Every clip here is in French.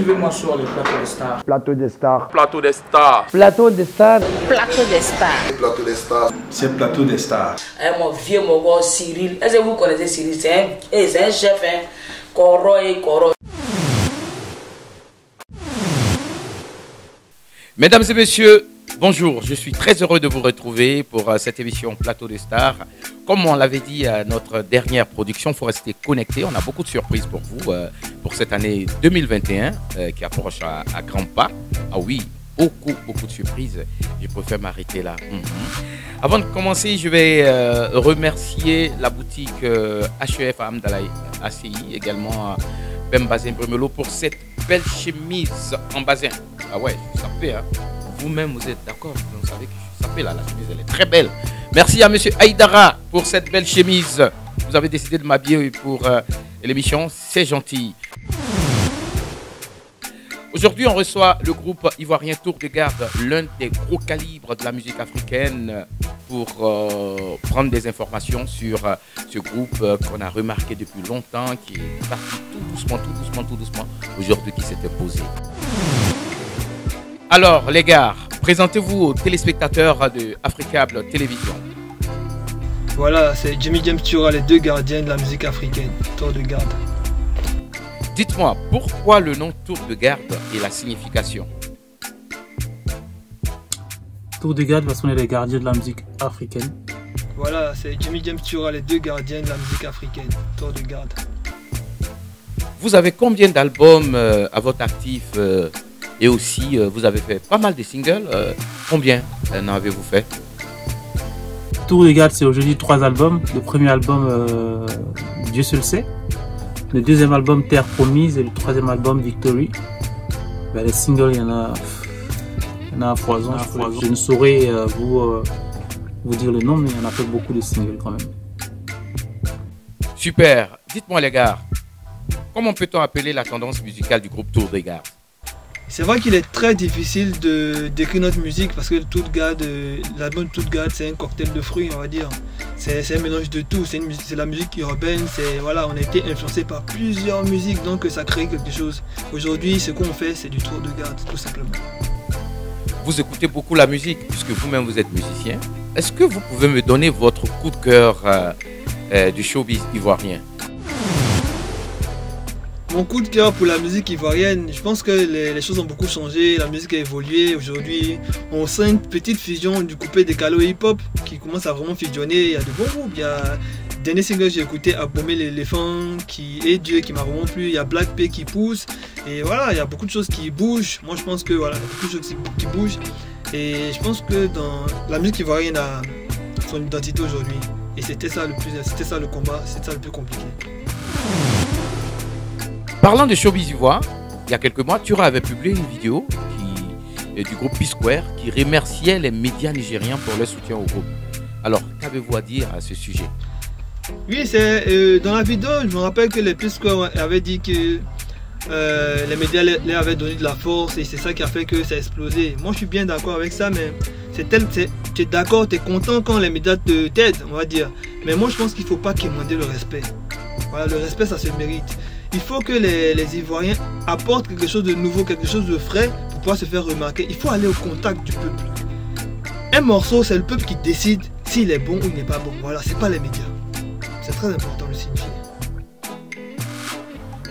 Suivez-moi sur le plateau des stars. Plateau des stars. Plateau des stars. Plateau des stars. Plateau des stars. Plateau des stars. C'est plateau des stars. Mon vieux Mogo Cyril. Est-ce que vous connaissez Cyril? C'est un chef, hein. Coro et Coro. Mesdames et messieurs, bonjour. Je suis très heureux de vous retrouver pour cette émission Plateau des stars. Comme on l'avait dit à notre dernière production, il faut rester connecté. On a beaucoup de surprises pour vous pour cette année 2021 qui approche à grands pas. Ah oui, beaucoup de surprises. Je préfère m'arrêter là. Avant de commencer, je vais remercier la boutique HEF à Amdalaï, ACI, également Ben Bazin Brumelo pour cette belle chemise en bazin. Ah ouais, je suis sapé, hein. Vous-même, vous êtes d'accord? Vous savez que je suis sapé là, la chemise, elle est très belle. Merci à monsieur Aïdara pour cette belle chemise. Vous avez décidé de m'habiller pour l'émission, c'est gentil. Aujourd'hui, on reçoit le groupe ivoirien Tour de Garde, l'un des gros calibres de la musique africaine, pour prendre des informations sur ce groupe qu'on a remarqué depuis longtemps, qui est parti tout doucement, aujourd'hui qui s'est imposé. Alors, les gars, présentez-vous aux téléspectateurs de Africable Télévision. Voilà, c'est Jimmy James Tura, les deux gardiens de la musique africaine, Tour de Garde. Dites-moi, pourquoi le nom Tour de Garde et la signification? Tour de Garde parce qu'on est les gardiens de la musique africaine. Voilà, c'est Jimmy James Tura, les deux gardiens de la musique africaine, Tour de Garde. Vous avez combien d'albums à votre actif et aussi, vous avez fait pas mal de singles. Combien en avez-vous fait? Tour de Garde, c'est aujourd'hui 3 albums. Le premier album, Dieu seul sait. Le deuxième album, Terre Promise. Et le troisième album, Victory. Ben, les singles, il y en a à foison. Je ne saurais vous dire le nom, mais il y en a fait beaucoup de singles quand même. Super. Dites-moi les gars, comment peut-on appeler la tendance musicale du groupe Tour de Garde? C'est vrai qu'il est très difficile de décrire notre musique parce que l'album Tour de Garde, c'est un cocktail de fruits, on va dire. C'est un mélange de tout, c'est la musique urbaine, voilà, on a été influencé par plusieurs musiques, donc ça crée quelque chose. Aujourd'hui, ce qu'on fait, c'est du Tour de Garde, tout simplement. Vous écoutez beaucoup la musique, puisque vous-même vous êtes musicien. Est-ce que vous pouvez me donner votre coup de cœur du showbiz ivoirien? Mon coup de cœur pour la musique ivoirienne, je pense que les choses ont beaucoup changé, la musique a évolué. Aujourd'hui, on sent une petite fusion du coupé décalo hip-hop qui commence à vraiment fusionner. Il y a de bons groupes, il y a dernier single que j'ai écouté, Abomé l'éléphant, et Dieu qui m'a vraiment plu. Il y a Black P qui pousse, et voilà, il y a beaucoup de choses qui bougent. Moi, je pense que voilà, il y a beaucoup de choses qui bougent. Et je pense que dans la musique ivoirienne a son identité aujourd'hui. Et c'était ça le combat, c'était ça le plus compliqué. Parlant de showbiz ivoire, il y a quelques mois, Tura avait publié une vidéo du groupe P-Square qui remerciait les médias nigériens pour leur soutien au groupe. Alors, qu'avez-vous à dire à ce sujet? Oui, c'est dans la vidéo, je me rappelle que les P-Square avaient dit que les médias leur avaient donné de la force et c'est ça qui a fait que ça a explosé. Moi, je suis bien d'accord avec ça, mais tu es d'accord, tu es content quand les médias t'aident, on va dire. Mais moi, je pense qu'il ne faut pas quémander le respect. Voilà, le respect, ça se mérite. Il faut que les Ivoiriens apportent quelque chose de nouveau, quelque chose de frais pour pouvoir se faire remarquer. Il faut aller au contact du peuple. Un morceau, c'est le peuple qui décide s'il est bon ou il n'est pas bon. Voilà, c'est pas les médias. C'est très important de le signifier.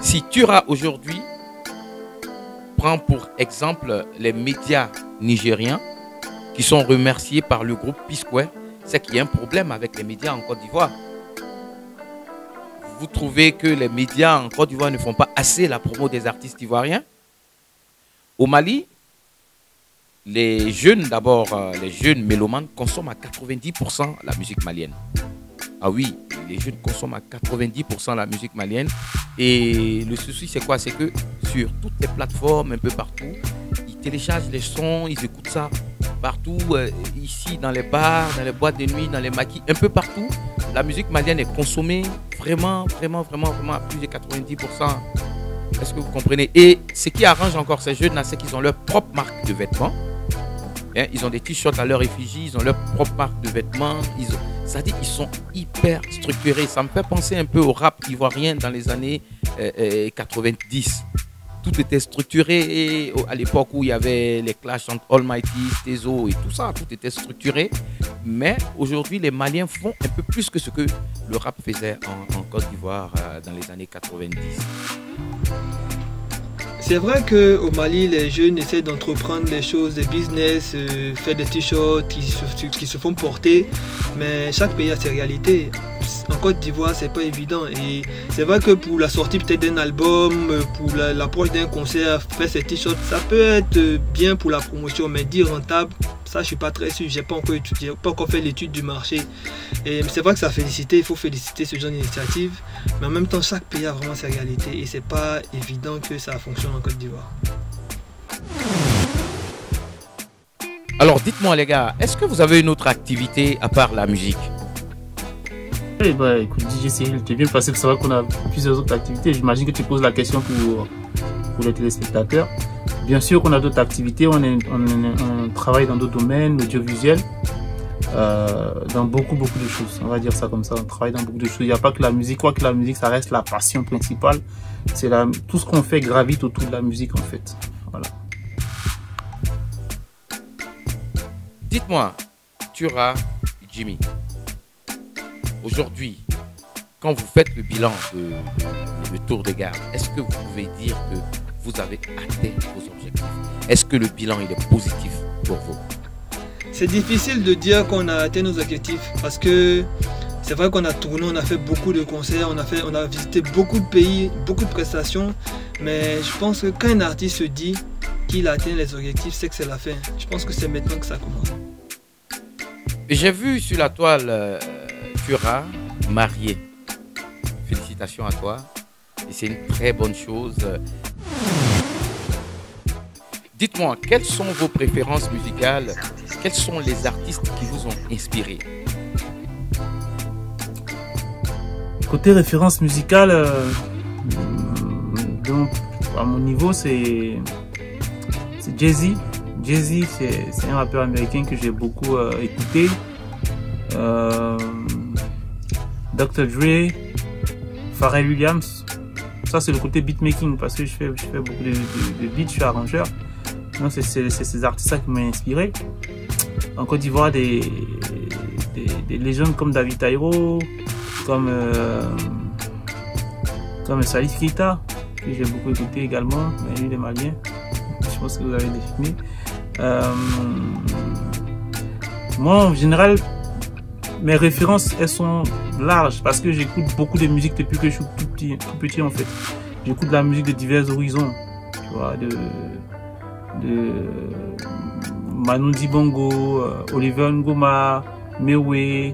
Si Tura aujourd'hui prend pour exemple les médias nigériens qui sont remerciés par le groupe P-Square, c'est qu'il y a un problème avec les médias en Côte d'Ivoire. Vous trouvez que les médias en Côte d'Ivoire ne font pas assez la promo des artistes ivoiriens? Au Mali, les jeunes, d'abord, les jeunes mélomanes consomment à 90% la musique malienne. Ah oui, les jeunes consomment à 90% la musique malienne. Et le souci, c'est quoi? C'est que sur toutes les plateformes, un peu partout, ils téléchargent les sons, ils écoutent ça partout, ici, dans les bars, dans les boîtes de nuit, dans les maquis, un peu partout. La musique malienne est consommée vraiment à plus de 90%. Est-ce que vous comprenez? Et ce qui arrange encore ces jeunes, c'est qu'ils ont leur propre marque de vêtements. Ils ont des t-shirts à leur effigie, ils ont leur propre marque de vêtements. Ça dit qu'ils sont hyper structurés. Ça me fait penser un peu au rap ivoirien dans les années 90. tout était structuré. Et à l'époque où il y avait les clashs entre Almighty, Tezo et tout ça, tout était structuré. Mais aujourd'hui, les Maliens font un peu plus que ce que le rap faisait en Côte d'Ivoire dans les années 90. C'est vrai qu'au Mali, les jeunes essaient d'entreprendre des choses, des business, faire des t-shirts qui se font porter, mais chaque pays a ses réalités. En Côte d'Ivoire, c'est pas évident. Et c'est vrai que pour la sortie peut-être d'un album, pour l'approche d'un concert, faire ces t-shirts, ça peut être bien pour la promotion, mais dire rentable, ça je suis pas très sûr. J'ai pas encore étudié, pas encore fait l'étude du marché. Et c'est vrai que ça féliciter, il faut féliciter ce genre d'initiative, mais en même temps, chaque pays a vraiment ses réalités et c'est pas évident que ça fonctionne en Côte d'Ivoire. Alors dites-moi les gars, est-ce que vous avez une autre activité à part la musique? Eh ben, écoute, DJ Cyril, tu es bien passé pour savoir qu'on a plusieurs autres activités. J'imagine que tu poses la question pour les téléspectateurs. Bien sûr qu'on a d'autres activités, on travaille dans d'autres domaines, l'audiovisuel, dans beaucoup de choses. On va dire ça comme ça, on travaille dans beaucoup de choses. Il n'y a pas que la musique, quoique la musique, ça reste la passion principale. C'est tout ce qu'on fait gravite autour de la musique en fait. Voilà. Dites-moi, Tura, Jimmy, aujourd'hui, quand vous faites le bilan de Tour de Garde, est-ce que vous pouvez dire que vous avez atteint vos objectifs? Est-ce que le bilan il est positif pour vous? C'est difficile de dire qu'on a atteint nos objectifs parce que c'est vrai qu'on a tourné, on a fait beaucoup de concerts, on a visité beaucoup de pays, beaucoup de prestations, mais je pense que quand un artiste se dit qu'il a atteint les objectifs, c'est que c'est la fin. Je pense que c'est maintenant que ça commence. J'ai vu sur la toile Tura marié. Félicitations à toi. Et c'est une très bonne chose. Dites-moi, quelles sont vos préférences musicales? Quels sont les artistes qui vous ont inspiré? Côté référence musicale, donc, à mon niveau, c'est Jay-Z. Jay-Z, c'est un rappeur américain que j'ai beaucoup écouté. Dr. Dre, Pharrell Williams. Ça, c'est le côté beatmaking parce que je fais beaucoup de beats, je suis arrangeur. Donc, c'est ces artistes-là qui m'ont inspiré. En Côte d'Ivoire, des légendes comme David Taïro, comme Salif Keita, que j'ai beaucoup écouté également, mais lui, il est malien. Je pense que vous avez défini. Moi, en général, mes références, elles sont larges parce que j'écoute beaucoup de musique depuis que je suis tout petit en fait. J'écoute la musique de divers horizons, tu vois, de Manu Dibango, Oliver Ngoma, Mewe,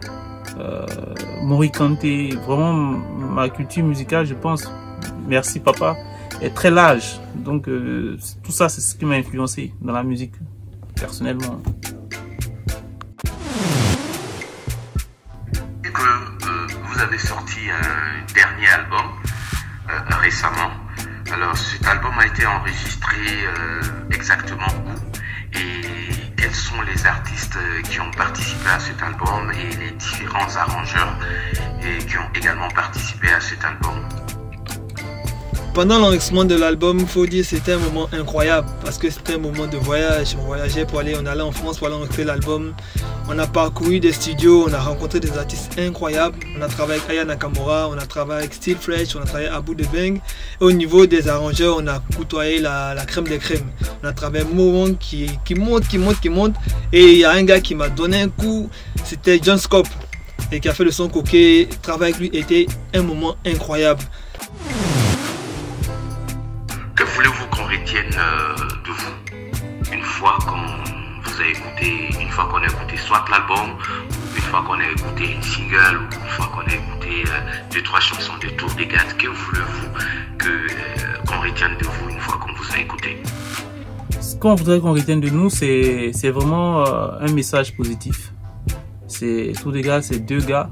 Mori Kanté. Vraiment, ma culture musicale, je pense, merci papa, est très large. Donc, tout ça, c'est ce qui m'a influencé dans la musique, personnellement. Vous avez sorti un dernier album récemment. Alors cet album a été enregistré exactement où et quels sont les artistes qui ont participé à cet album et les différents arrangeurs qui ont également participé à cet album? Pendant l'enregistrement de l'album, il faut dire que c'était un moment incroyable parce que c'était un moment de voyage. On voyageait on allait en France pour aller enregistrer l'album. On a parcouru des studios, on a rencontré des artistes incroyables. On a travaillé avec Aya Nakamura, on a travaillé avec Steel Fresh, on a travaillé avec Abou Debeng. Et au niveau des arrangeurs, on a côtoyé la crème des crèmes. On a travaillé avec Moron qui monte. Et il y a un gars qui m'a donné un coup, c'était John Scope. Et qui a fait le son coquet. Travailler avec lui était un moment incroyable. Que voulez-vous qu'on retienne de vous une fois qu'on vous a écouté, une fois qu'on a écouté soit l'album, une fois qu'on a écouté une single, ou une fois qu'on a écouté 2-3 chansons de Tour de Garde? Que voulez-vous qu'on retienne de vous une fois qu'on vous a écouté? Ce qu'on voudrait qu'on retienne de nous, c'est vraiment un message positif. Tour de Garde, c'est deux gars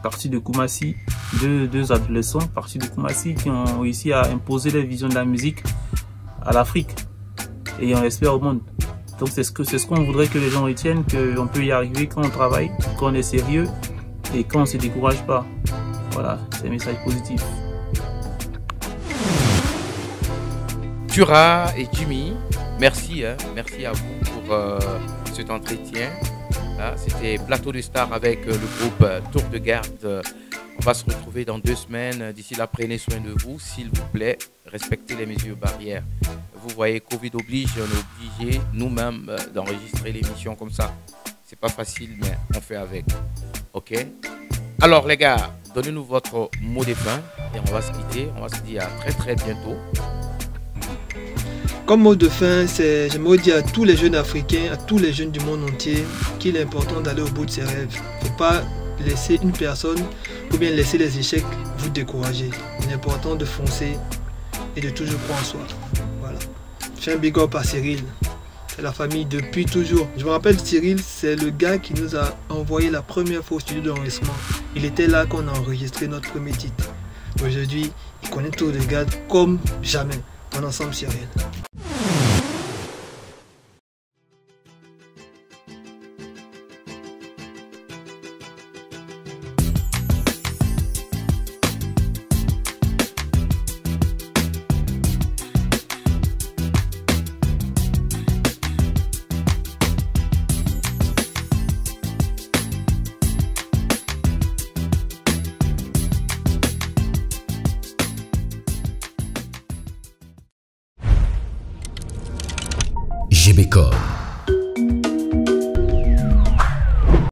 partis de Koumassi, deux adolescents partis de Koumassi qui ont réussi à imposer leur vision de la musique à l'Afrique et on l'espère au monde. Donc c'est ce qu'on voudrait que les gens retiennent, qu'on peut y arriver quand on travaille, quand on est sérieux et quand on ne se décourage pas. Voilà, c'est un message positif. Tura et Jimmy, merci, hein, merci à vous pour cet entretien. C'était Plateau de Stars avec le groupe Tour de Garde. On va se retrouver dans 2 semaines. D'ici là, prenez soin de vous, s'il vous plaît. Respectez les mesures barrières. Vous voyez, Covid oblige, on est obligé nous-mêmes d'enregistrer l'émission comme ça. C'est pas facile, mais on fait avec. Ok? Alors les gars, donnez-nous votre mot de fin et on va se quitter. On va se dire à très très bientôt. Comme mot de fin, j'aimerais dire à tous les jeunes africains, à tous les jeunes du monde entier, qu'il est important d'aller au bout de ses rêves. Il ne faut pas laisser une personne ou bien laisser les échecs vous décourager. Il est important de foncer et de toujours croire en soi. Voilà. Je fais un big up à Cyril. C'est la famille depuis toujours. Je me rappelle, Cyril, c'est le gars qui nous a envoyé la première fois au studio d'enregistrement. Il était là quand on a enregistré notre premier titre. Aujourd'hui, il connaît Tour de Garde comme jamais. On est ensemble, Cyril. GBcom.